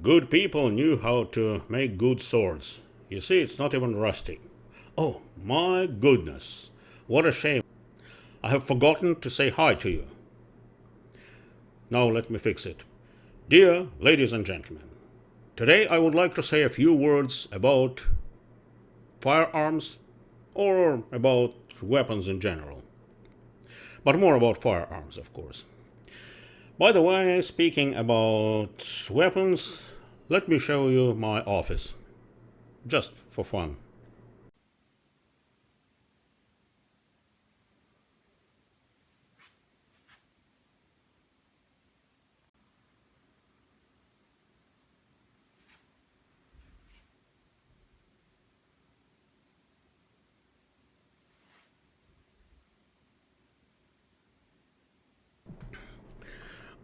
Good people knew how to make good swords. You see, it's not even rusty. Oh, my goodness. What a shame. I have forgotten to say hi to you. Now let me fix it. Dear ladies and gentlemen, today I would like to say a few words about firearms or about weapons in general. But more about firearms, of course. By the way, speaking about weapons, let me show you my office. Just for fun.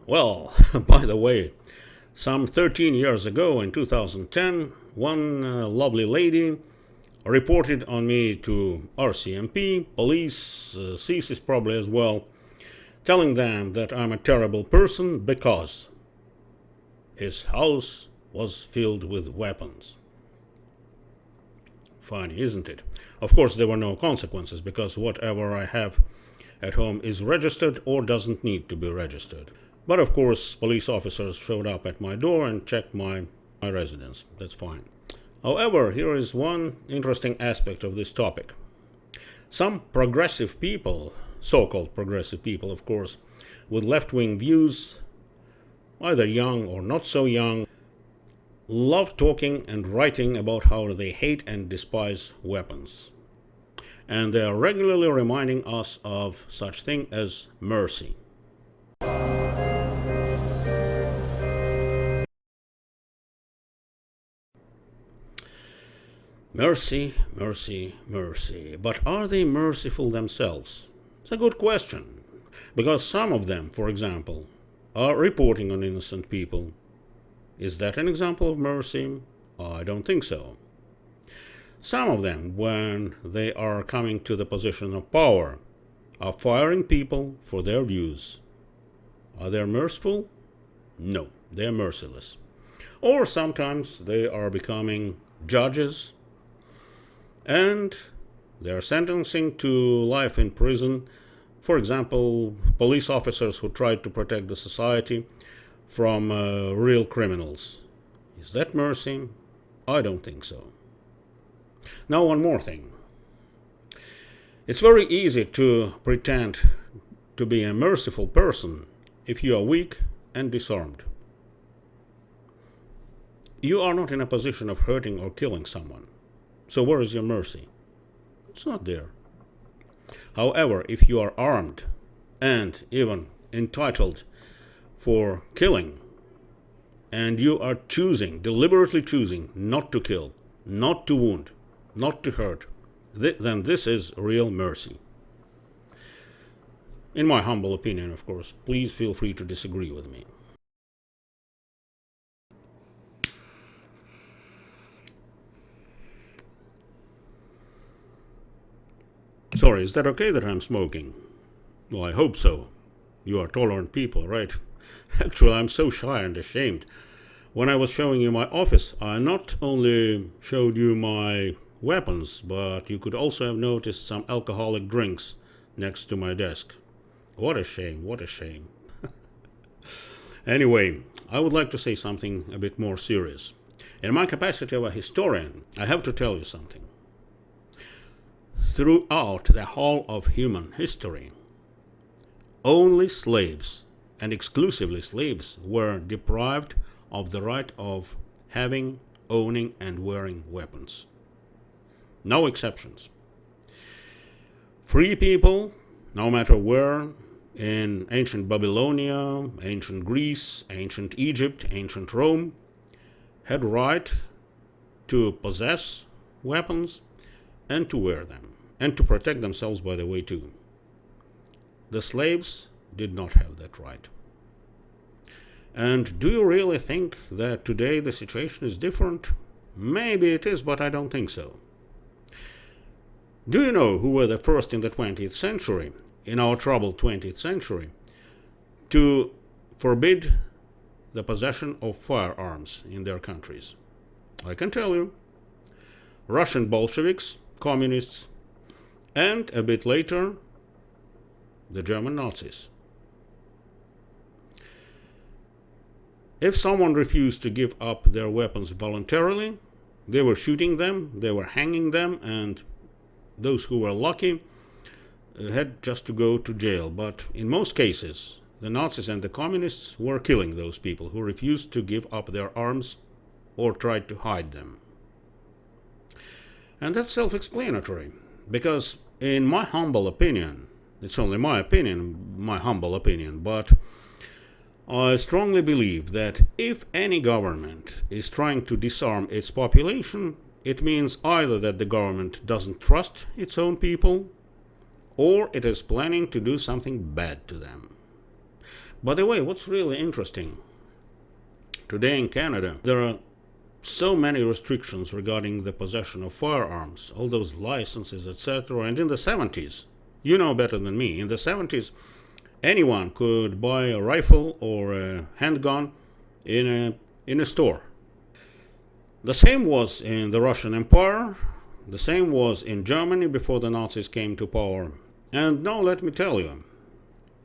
Well, by the way, some 13 years ago in 2010, one lovely lady reported on me to RCMP, police, CSIS probably as well, telling them that I'm a terrible person because his house was filled with weapons. Funny, isn't it? Of course, there were no consequences because whatever I have at home is registered or doesn't need to be registered. But of course, police officers showed up at my door and checked my residence. That's fine. However, here is one interesting aspect of this topic. Some progressive people, so called progressive people, of course, with left wing views, either young or not so young, love talking and writing about how they hate and despise weapons. And they are regularly reminding us of such thing as mercy. Mercy, mercy, mercy. But are they merciful themselves? It's a good question. Because some of them, for example, are reporting on innocent people. Is that an example of mercy? I don't think so. Some of them, when they are coming to the position of power, are firing people for their views. Are they merciful? No, they are merciless. Or sometimes they are becoming judges and they are sentencing to life in prison. For example, police officers who tried to protect the society from real criminals. Is that mercy? I don't think so. Now, one more thing. It's very easy to pretend to be a merciful person if you are weak and disarmed. You are not in a position of hurting or killing someone. So where is your mercy? It's not there. However, if you are armed and even entitled for killing, and you are deliberately choosing not to kill, not to wound, not to hurt, then this is real mercy. In my humble opinion, of course. Please feel free to disagree with me. Sorry, is that okay that I'm smoking? Well, I hope so. You are tolerant people, right? Actually, I'm so shy and ashamed. When I was showing you my office, I not only showed you my weapons, but you could also have noticed some alcoholic drinks next to my desk. What a shame, what a shame. Anyway, I would like to say something a bit more serious. In my capacity of a historian, I have to tell you something. Throughout the whole of human history, only slaves, and exclusively slaves, were deprived of the right of having, owning, and wearing weapons. No exceptions. Free people, no matter where, in ancient Babylonia, ancient Greece, ancient Egypt, ancient Rome, had right to possess weapons and to wear them, and to protect themselves, by the way, too. The slaves did not have that right. And do you really think that today the situation is different? Maybe it is, but I don't think so. Do you know who were the first in the 20th century, in our troubled 20th century, to forbid the possession of firearms in their countries? I can tell you. Russian Bolsheviks, communists, and a bit later, the German Nazis. If someone refused to give up their weapons voluntarily, they were shooting them, they were hanging them, and those who were lucky had just to go to jail. But in most cases, the Nazis and the communists were killing those people who refused to give up their arms or tried to hide them. And that's self-explanatory, because in my humble opinion, it's only my opinion, my humble opinion, but I strongly believe that if any government is trying to disarm its population, it means either that the government doesn't trust its own people, or it is planning to do something bad to them. By the way, what's really interesting, today in Canada, there are so many restrictions regarding the possession of firearms, all those licenses, etc. And in the 70s, you know better than me, in the 70s, anyone could buy a rifle or a handgun in a store. The same was in the Russian Empire, the same was in Germany before the Nazis came to power. And now let me tell you,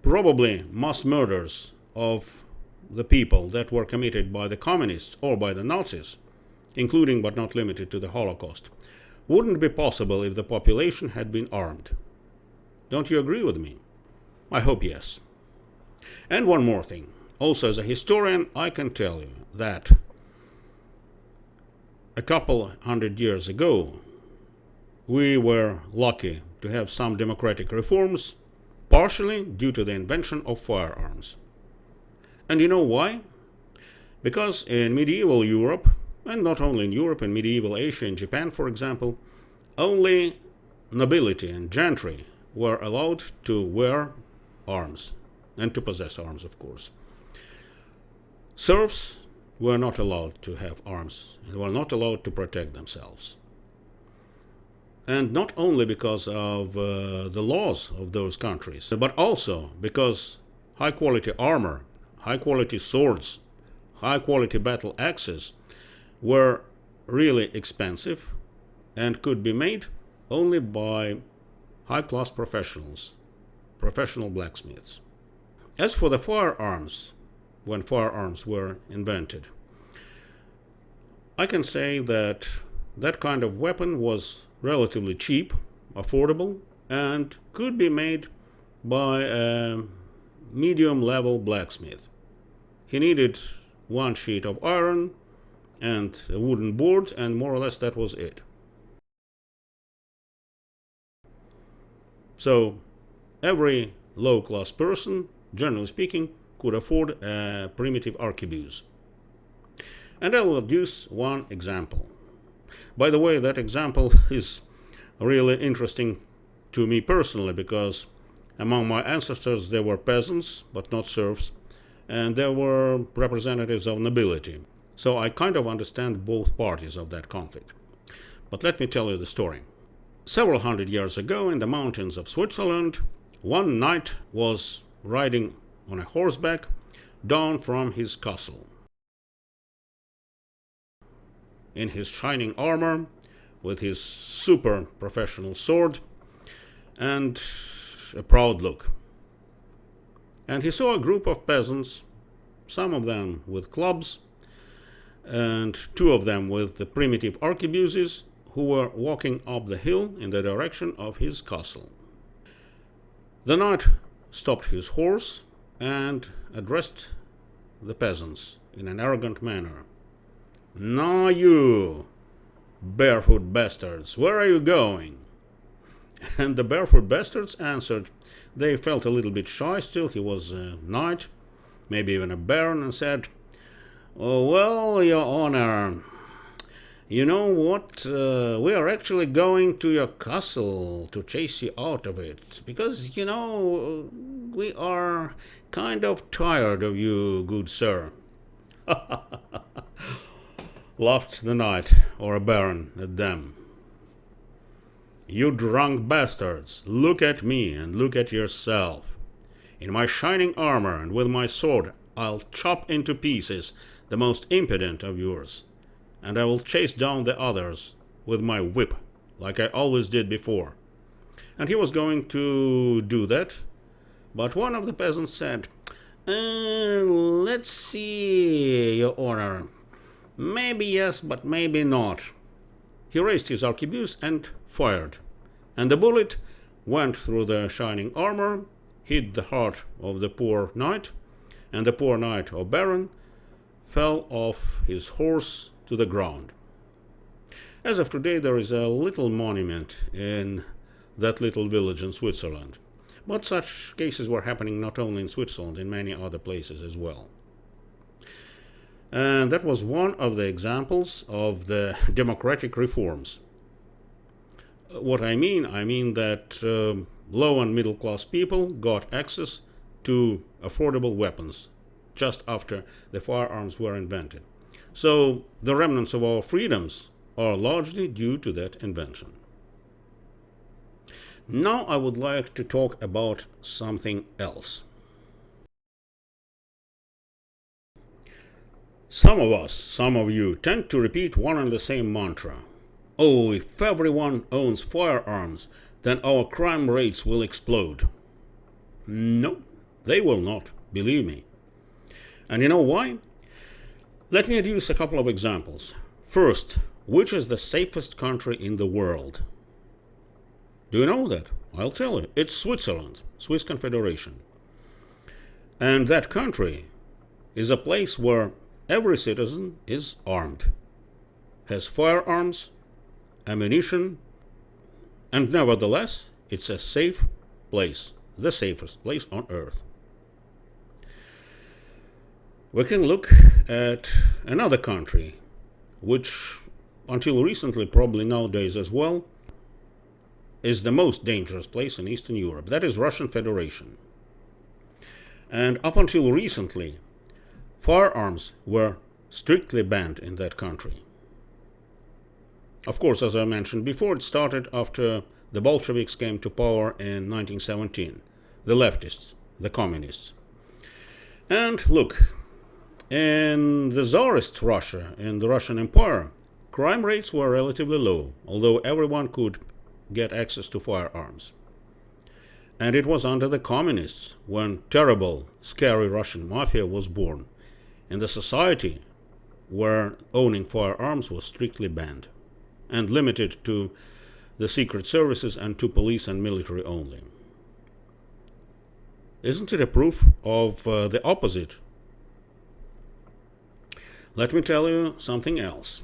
probably mass murders of the people that were committed by the communists or by the Nazis, including but not limited to the Holocaust, wouldn't be possible if the population had been armed. Don't you agree with me? I hope yes. And one more thing. Also, as a historian, I can tell you that a couple hundred years ago, we were lucky to have some democratic reforms, partially due to the invention of firearms. And you know why? Because in medieval Europe, and not only in Europe, in medieval Asia, in Japan, for example, only nobility and gentry were allowed to wear arms and to possess arms, of course. Serfs were not allowed to have arms and were not allowed to protect themselves. And not only because of the laws of those countries, but also because high-quality armor, high-quality swords, high-quality battle axes were really expensive and could be made only by high-class professionals, professional blacksmiths. As for the firearms, when firearms were invented, I can say that that kind of weapon was relatively cheap, affordable, and could be made by a medium-level blacksmith. He needed one sheet of iron and a wooden board, and more or less that was it. So every low-class person, generally speaking, could afford a primitive arquebuse. And I will adduce one example. By the way, that example is really interesting to me personally, because among my ancestors there were peasants, but not serfs, and there were representatives of nobility. So I kind of understand both parties of that conflict. But let me tell you the story. Several hundred years ago, in the mountains of Switzerland, one knight was riding on a horseback down from his castle. In his shining armor, with his super professional sword, and a proud look. And he saw a group of peasants, some of them with clubs, and two of them with the primitive arquebuses, who were walking up the hill in the direction of his castle. The knight stopped his horse and addressed the peasants in an arrogant manner. "Now you, barefoot bastards, where are you going?" And the barefoot bastards answered. They felt a little bit shy still, he was a knight, maybe even a baron, and said, "Oh, well, your honor, you know what, we are actually going to your castle to chase you out of it, because, you know, we are kind of tired of you, good sir." Laughed the knight, or a baron, at them. "You drunk bastards, look at me and look at yourself. In my shining armor and with my sword, I'll chop into pieces the most impudent of yours, and I will chase down the others with my whip, like I always did before. And he was going to do that, but one of the peasants said, let's see, Your Honor. Maybe yes, but maybe not. He raised his arquebus and fired, and the bullet went through the shining armor, hit the heart of the poor knight, and the poor knight or baron fell off his horse to the ground. As of today, there is a little monument in that little village in Switzerland. But such cases were happening not only in Switzerland, in many other places as well. And that was one of the examples of the democratic reforms. What I mean that low and middle class people got access to affordable weapons just after the firearms were invented. So the remnants of our freedoms are largely due to that invention. Now I would like to talk about something else. Some of us, some of you, tend to repeat one and the same mantra. Oh, if everyone owns firearms, then our crime rates will explode. No, they will not, believe me. And you know why? Let me adduce a couple of examples. First, which is the safest country in the world? Do you know that? I'll tell you. It's Switzerland, Swiss Confederation. And that country is a place where every citizen is armed, has firearms, ammunition, and nevertheless, it's a safe place, the safest place on earth. We can look at another country, which until recently, probably nowadays as well, is the most dangerous place in Eastern Europe. That is Russian Federation. And up until recently, firearms were strictly banned in that country. Of course, as I mentioned before, it started after the Bolsheviks came to power in 1917, the leftists, the communists. And look, in the Tsarist Russia, in the Russian Empire, crime rates were relatively low, although everyone could get access to firearms. And it was under the communists when terrible, scary Russian mafia was born, in the society where owning firearms was strictly banned and limited to the secret services and to police and military only. Isn't it a proof of the opposite? Let me tell you something else.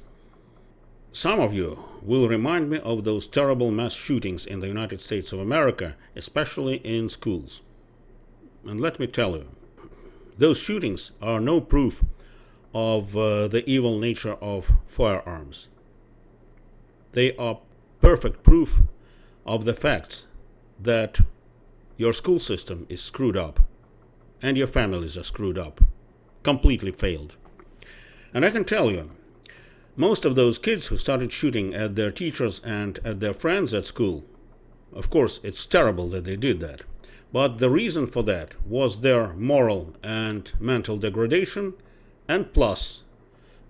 Some of you will remind me of those terrible mass shootings in the United States of America, especially in schools. And let me tell you, those shootings are no proof of the evil nature of firearms. They are perfect proof of the facts that your school system is screwed up and your families are screwed up, completely failed. And I can tell you, most of those kids who started shooting at their teachers and at their friends at school, of course, it's terrible that they did that. But the reason for that was their moral and mental degradation, and plus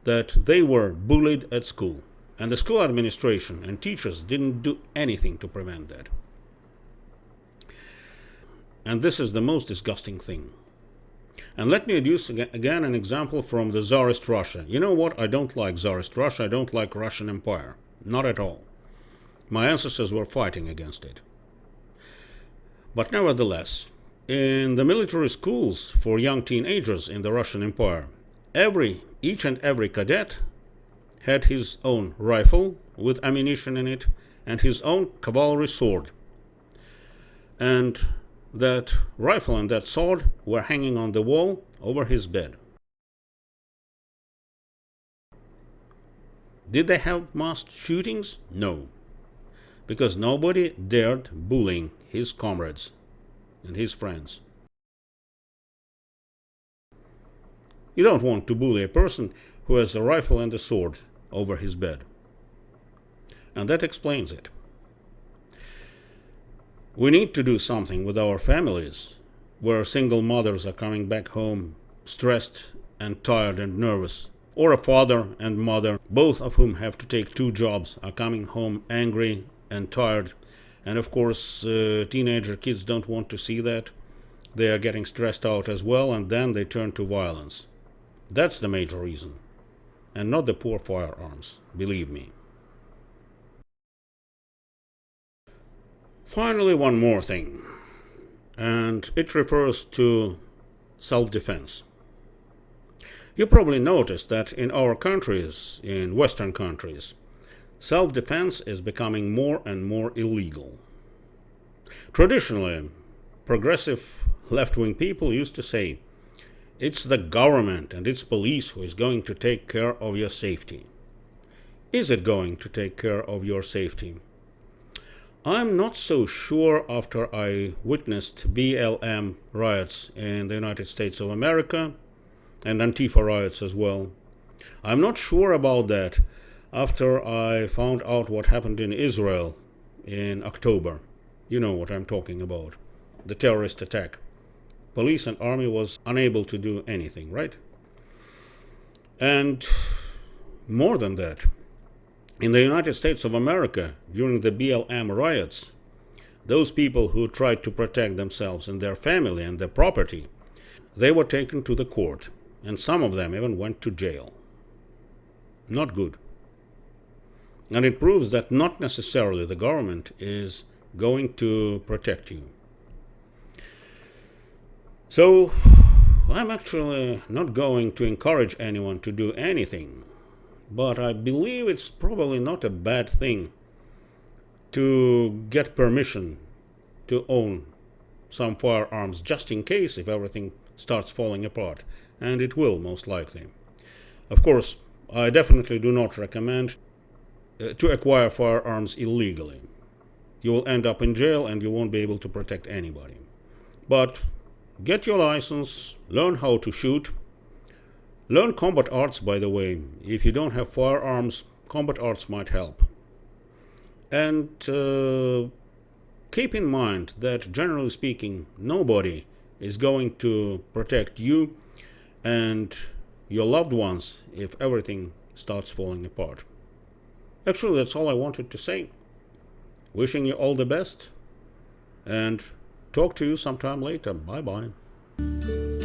that they were bullied at school. And the school administration and teachers didn't do anything to prevent that. And this is the most disgusting thing. And let me adduce again an example from the Tsarist Russia. You know what? I don't like Tsarist Russia. I don't like Russian Empire. Not at all. My ancestors were fighting against it. But nevertheless, in the military schools for young teenagers in the Russian Empire, each and every cadet had his own rifle with ammunition in it and his own cavalry sword. And that rifle and that sword were hanging on the wall over his bed. Did they have mass shootings? No. Because nobody dared bullying his comrades and his friends. You don't want to bully a person who has a rifle and a sword over his bed. And that explains it. We need to do something with our families, where single mothers are coming back home stressed and tired and nervous. Or a father and mother, both of whom have to take two jobs, are coming home angry and tired. And of course, teenager kids don't want to see that. They are getting stressed out as well, and then they turn to violence. That's the major reason, and not the poor firearms, believe me. Finally, one more thing, and it refers to self-defense. You probably noticed that in our countries, in Western countries, self-defense is becoming more and more illegal. Traditionally, progressive left-wing people used to say, it's the government and its police who is going to take care of your safety. Is it going to take care of your safety? I'm not so sure after I witnessed BLM riots in the United States of America and Antifa riots as well. I'm not sure about that after I found out what happened in Israel in October. You know what I'm talking about. The terrorist attack. Police and army was unable to do anything, right? And more than that, in the United States of America, during the BLM riots, those people who tried to protect themselves and their family and their property, they were taken to the court, and some of them even went to jail. Not good. And it proves that not necessarily the government is going to protect you. So, I'm actually not going to encourage anyone to do anything, but I believe it's probably not a bad thing to get permission to own some firearms just in case if everything starts falling apart, and it will most likely. Of course, I definitely do not recommend to acquire firearms illegally. You will end up in jail and you won't be able to protect anybody. But get your license, learn how to shoot. Learn combat arts, by the way. If you don't have firearms, combat arts might help. And keep in mind that, generally speaking, nobody is going to protect you and your loved ones if everything starts falling apart. Actually, that's all I wanted to say. Wishing you all the best, and talk to you sometime later. Bye-bye.